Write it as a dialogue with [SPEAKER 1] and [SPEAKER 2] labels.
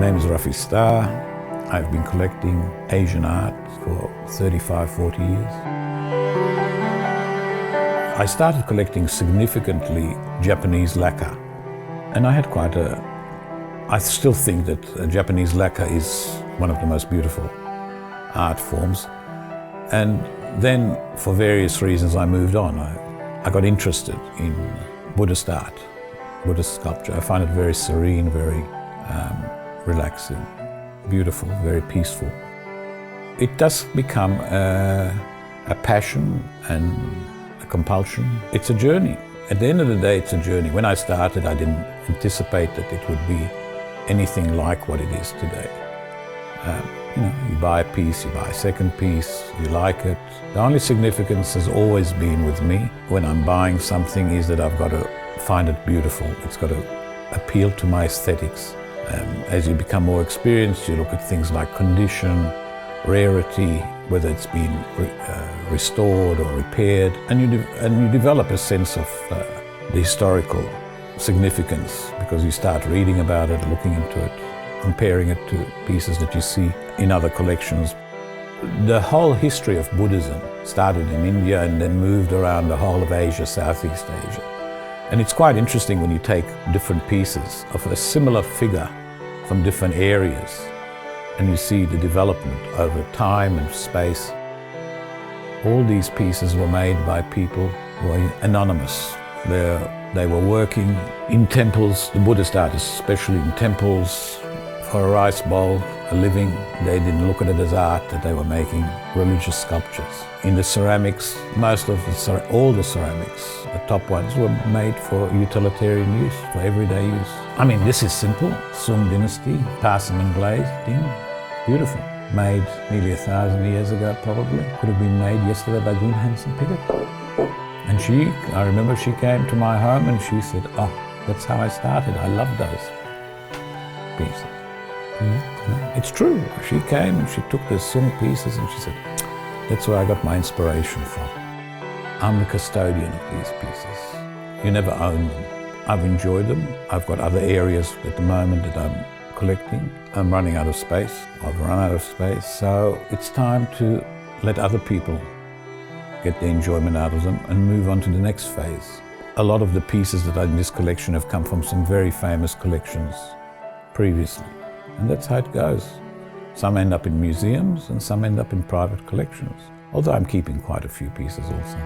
[SPEAKER 1] name is Raphy Star. I've been collecting Asian art for 35, 40 years. I started collecting significantly Japanese lacquer, and I still think that Japanese lacquer is one of the most beautiful art forms. And then, for various reasons, I moved on. I got interested in Buddhist art, Buddhist sculpture. I find it very serene, very relaxing, beautiful, very peaceful. It does become a passion and a compulsion. It's a journey. At the end of the day, it's a journey. When I started, I didn't anticipate that it would be anything like what it is today. You buy a piece, you buy a second piece, you like it. The only significance has always been with me when I'm buying something is that I've got to find it beautiful. It's got to appeal to my aesthetics. As you become more experienced, you look at things like condition, rarity, whether it's been restored or repaired, and you develop a sense of the historical significance because you start reading about it, looking into it, comparing it to pieces that you see in other collections. The whole history of Buddhism started in India and then moved around the whole of Asia, Southeast Asia. And it's quite interesting when you take different pieces of a similar figure from different areas and you see the development over time and space. All these pieces were made by people who are anonymous. They were working in temples, the Buddhist artists, especially in temples, for a rice bowl, a living. They didn't look at it as art, that they were making religious sculptures. In the ceramics, all the ceramics, the top ones were made for utilitarian use, for everyday use. I mean, this is simple. Sung dynasty, porcelain glazed thing, beautiful. Made nearly 1,000 years ago, probably. Could have been made yesterday by Gun Hansen Pickett. And I remember she came to my home and she said, "Oh, that's how I started. I love those pieces." It's true. She came and she took the Sung pieces and she said, "That's where I got my inspiration from. I'm the custodian of these pieces. You never own them. I've enjoyed them. I've got other areas at the moment that I'm collecting. I'm running out of space. I've run out of space. So it's time to let other people get the enjoyment out of them and move on to the next phase." A lot of the pieces that are in this collection have come from some very famous collections previously. And that's how it goes. Some end up in museums and some end up in private collections. Although I'm keeping quite a few pieces also.